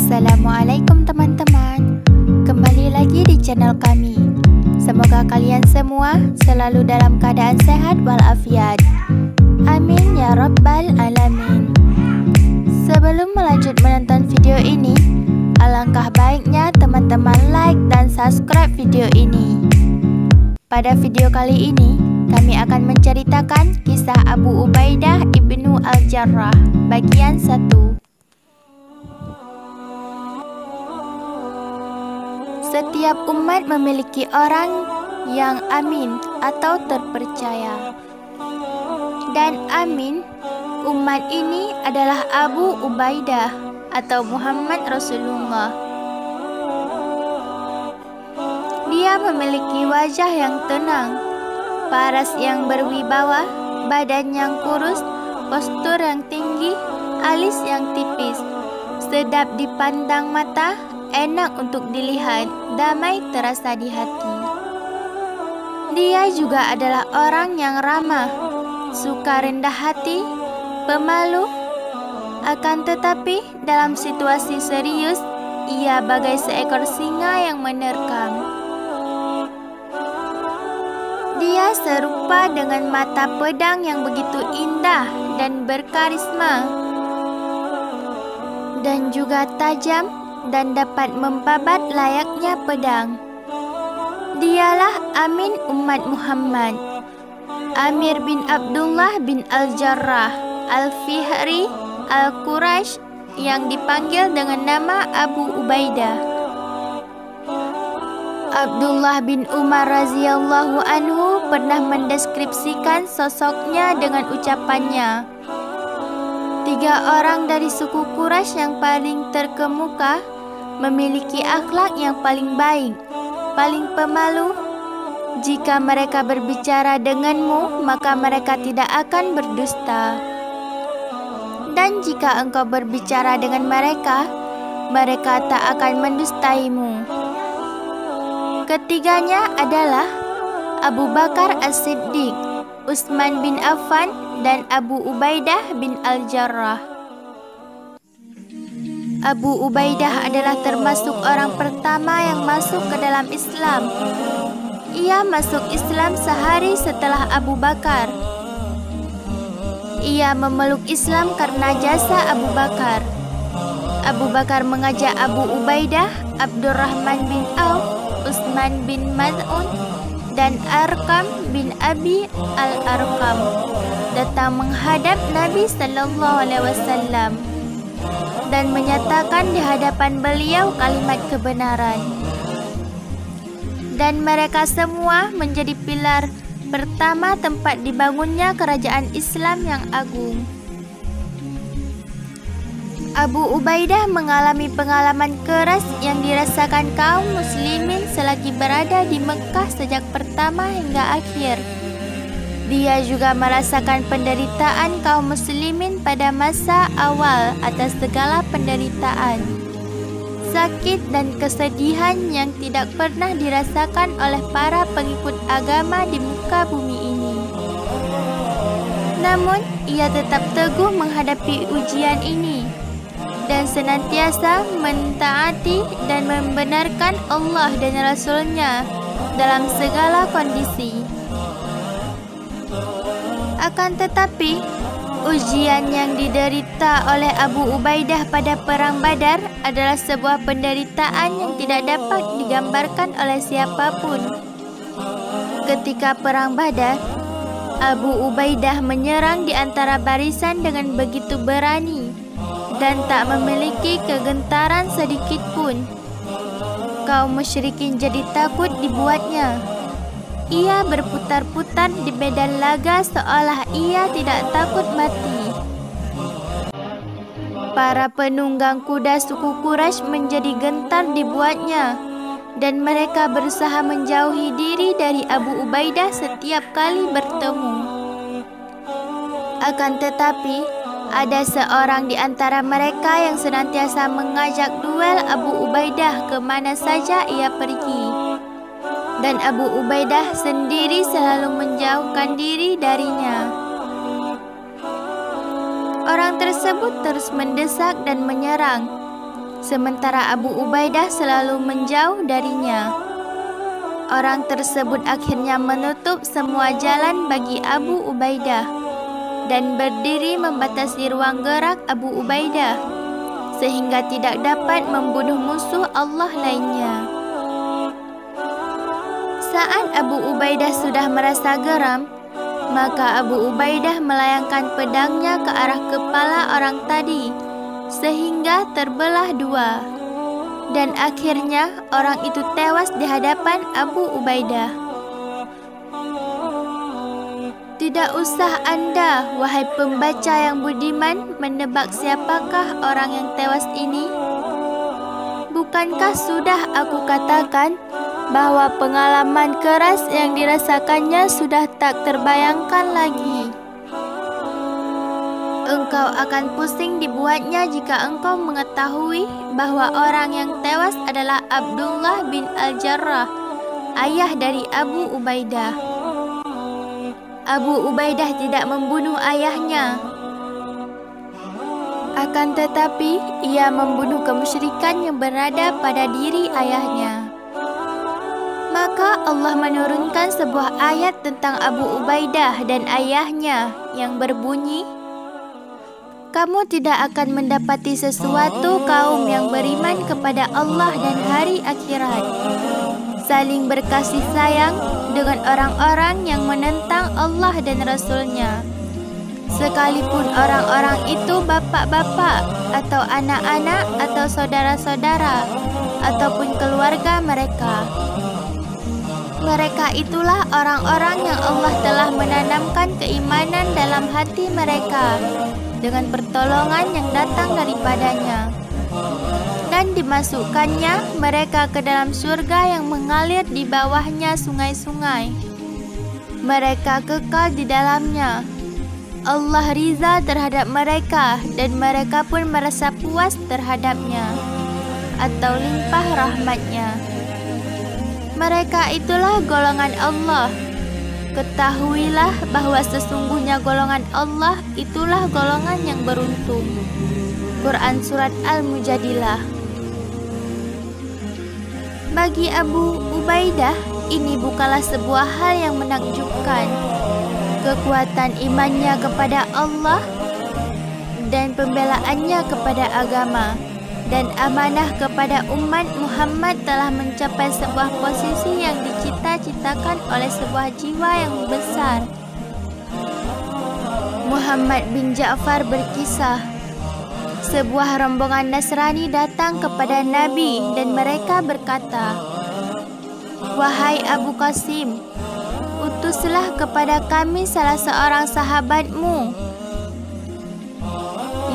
Assalamualaikum teman-teman. Kembali lagi di channel kami. Semoga kalian semua selalu dalam keadaan sehat walafiat. Amin ya rabbal alamin. Sebelum melanjut menonton video ini, alangkah baiknya teman-teman like dan subscribe video ini. Pada video kali ini, kami akan menceritakan kisah Abu Ubaidah ibnu Al-Jarrah bagian 1. Setiap umat memiliki orang yang amin atau terpercaya. Dan amin umat ini adalah Abu Ubaidah atau Muhammad Rasulullah. Dia memiliki wajah yang tenang, paras yang berwibawa, badan yang kurus, postur yang tinggi, alis yang tipis, sedap dipandang mata, enak untuk dilihat, damai terasa di hati. Dia juga adalah orang yang ramah, suka rendah hati, pemalu. Akan tetapi dalam situasi serius, ia bagai seekor singa yang menerkam. Dia serupa dengan mata pedang yang begitu indah dan berkarisma, dan juga tajam dan dapat membabat layaknya pedang. Dialah amin umat Muhammad, Amir bin Abdullah bin Al-Jarrah Al-Fihri Al-Quraisy yang dipanggil dengan nama Abu Ubaidah. Abdullah bin Umar radhiyallahu anhu pernah mendeskripsikan sosoknya dengan ucapannya, 3 orang dari suku Quraisy yang paling terkemuka memiliki akhlak yang paling baik, paling pemalu. Jika mereka berbicara denganmu, maka mereka tidak akan berdusta. Dan jika engkau berbicara dengan mereka, mereka tak akan mendustaimu. Ketiganya adalah Abu Bakar As-Siddiq, Utsman bin Affan, dan Abu Ubaidah bin Al-Jarrah. Abu Ubaidah adalah termasuk orang pertama yang masuk ke dalam Islam. Ia masuk Islam sehari setelah Abu Bakar. Ia memeluk Islam karena jasa Abu Bakar. Abu Bakar mengajak Abu Ubaidah, Abdurrahman bin Auf, Utsman bin Maz'un, dan Arqam bin Abi Al-Arqam datang menghadap Nabi sallallahu alaihi wasallam dan menyatakan di hadapan beliau kalimat kebenaran. Dan mereka semua menjadi pilar pertama tempat dibangunnya kerajaan Islam yang agung. Abu Ubaidah mengalami pengalaman keras yang dirasakan kaum muslimin selagi berada di Mekah sejak pertama hingga akhir. Dia juga merasakan penderitaan kaum muslimin pada masa awal atas segala penderitaan, sakit dan kesedihan yang tidak pernah dirasakan oleh para pengikut agama di muka bumi ini. Namun, ia tetap teguh menghadapi ujian ini dan senantiasa mentaati dan membenarkan Allah dan Rasul-Nya dalam segala kondisi. Akan tetapi, ujian yang diderita oleh Abu Ubaidah pada Perang Badar adalah sebuah penderitaan yang tidak dapat digambarkan oleh siapapun. Ketika Perang Badar, Abu Ubaidah menyerang di antara barisan dengan begitu berani dan tak memiliki kegentaran sedikit pun. Kaum musyrikin jadi takut dibuatnya. Ia berputar-putar di medan laga seolah ia tidak takut mati. Para penunggang kuda suku Quraisy menjadi gentar dibuatnya, dan mereka berusaha menjauhi diri dari Abu Ubaidah setiap kali bertemu. Akan tetapi, ada seorang di antara mereka yang senantiasa mengajak duel Abu Ubaidah ke mana saja ia pergi. Dan Abu Ubaidah sendiri selalu menjauhkan diri darinya. Orang tersebut terus mendesak dan menyerang, sementara Abu Ubaidah selalu menjauh darinya. Orang tersebut akhirnya menutup semua jalan bagi Abu Ubaidah dan berdiri membatasi ruang gerak Abu Ubaidah sehingga tidak dapat membunuh musuh Allah lainnya. Saat Abu Ubaidah sudah merasa geram, maka Abu Ubaidah melayangkan pedangnya ke arah kepala orang tadi sehingga terbelah dua. Dan akhirnya orang itu tewas di hadapan Abu Ubaidah. Tidak usah Anda, wahai pembaca yang budiman, menebak siapakah orang yang tewas ini. Bukankah sudah aku katakan bahwa pengalaman keras yang dirasakannya sudah tak terbayangkan lagi. Engkau akan pusing dibuatnya jika engkau mengetahui bahwa orang yang tewas adalah Abdullah bin Al-Jarrah, ayah dari Abu Ubaidah. Abu Ubaidah tidak membunuh ayahnya. Akan tetapi, ia membunuh kemusyrikan yang berada pada diri ayahnya. Maka Allah menurunkan sebuah ayat tentang Abu Ubaidah dan ayahnya yang berbunyi, kamu tidak akan mendapati sesuatu kaum yang beriman kepada Allah dan hari akhirat, saling berkasih sayang dengan orang-orang yang menentang Allah dan Rasul-Nya, sekalipun orang-orang itu bapak-bapak atau anak-anak atau saudara-saudara ataupun keluarga mereka. Mereka itulah orang-orang yang Allah telah menanamkan keimanan dalam hati mereka dengan pertolongan yang datang daripadanya, dan dimasukkannya mereka ke dalam surga yang mengalir di bawahnya sungai-sungai. Mereka kekal di dalamnya. Allah riza terhadap mereka dan mereka pun merasa puas terhadapnya atau limpah rahmatnya. Mereka itulah golongan Allah. Ketahuilah bahwa sesungguhnya golongan Allah itulah golongan yang beruntung. Quran Surat Al-Mujadilah. Bagi Abu Ubaidah, ini bukanlah sebuah hal yang menakjubkan. Kekuatan imannya kepada Allah dan pembelaannya kepada agama dan amanah kepada umat Muhammad telah mencapai sebuah posisi yang dicita-citakan oleh sebuah jiwa yang besar. Muhammad bin Ja'far berkisah, sebuah rombongan Nasrani datang kepada Nabi dan mereka berkata, wahai Abu Qasim, utuslah kepada kami salah seorang sahabatmu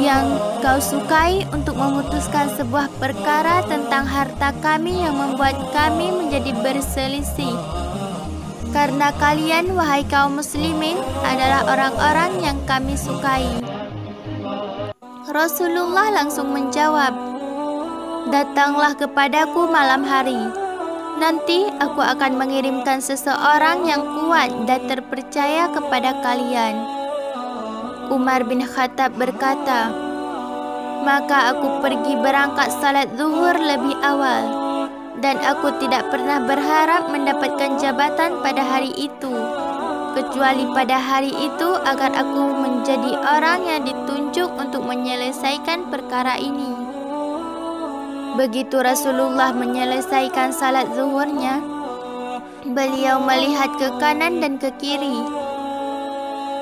yang kau sukai untuk memutuskan sebuah perkara tentang harta kami yang membuat kami menjadi berselisih. Karena kalian, wahai kaum muslimin, adalah orang-orang yang kami sukai. Rasulullah langsung menjawab, datanglah kepadaku malam hari. Nanti aku akan mengirimkan seseorang yang kuat dan terpercaya kepada kalian. Umar bin Khattab berkata, maka aku pergi berangkat salat zuhur lebih awal, dan aku tidak pernah berharap mendapatkan jabatan pada hari itu, kecuali pada hari itu agar aku menjadi orang yang ditunjuk untuk menyelesaikan perkara ini. Begitu Rasulullah menyelesaikan salat zuhurnya, beliau melihat ke kanan dan ke kiri.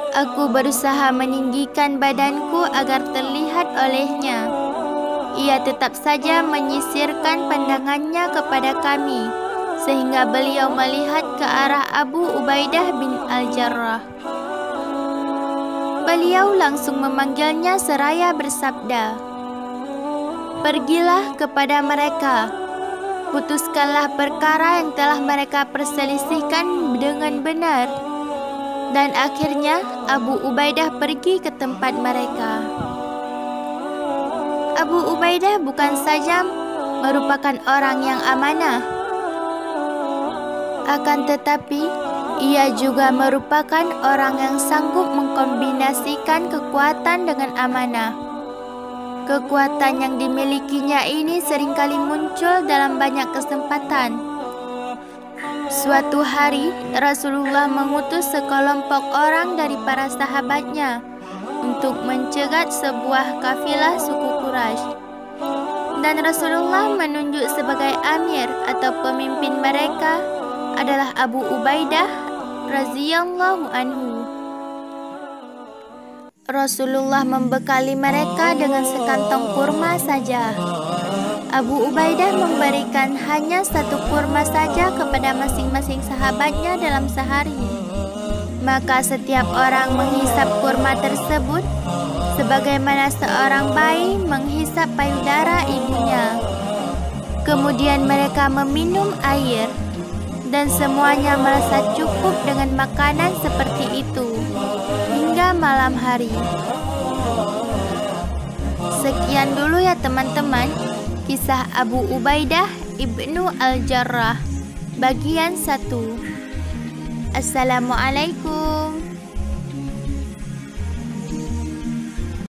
Aku berusaha meninggikan badanku agar terlihat olehnya. Ia tetap saja menyisirkan pandangannya kepada kami, sehingga beliau melihat ke arah Abu Ubaidah bin Al-Jarrah. Beliau langsung memanggilnya seraya bersabda, pergilah kepada mereka, putuskanlah perkara yang telah mereka perselisihkan dengan benar. Dan akhirnya Abu Ubaidah pergi ke tempat mereka. Abu Ubaidah bukan saja merupakan orang yang amanah, akan tetapi ia juga merupakan orang yang sanggup mengkombinasikan kekuatan dengan amanah. Kekuatan yang dimilikinya ini seringkali muncul dalam banyak kesempatan. Suatu hari, Rasulullah mengutus sekelompok orang dari para sahabatnya untuk mencegat sebuah kafilah suku Quraisy. Dan Rasulullah menunjuk sebagai amir atau pemimpin mereka adalah Abu Ubaidah radhiyallahu anhu. Rasulullah membekali mereka dengan sekantong kurma saja. Abu Ubaidah memberikan hanya satu kurma saja kepada masing-masing sahabatnya dalam sehari. Maka setiap orang menghisap kurma tersebut sebagaimana seorang bayi menghisap payudara ibunya. Kemudian mereka meminum air dan semuanya merasa cukup dengan makanan seperti itu hingga malam hari. Sekian dulu ya teman-teman, kisah Abu Ubaidah ibnu Al-Jarrah bagian 1. Assalamualaikum.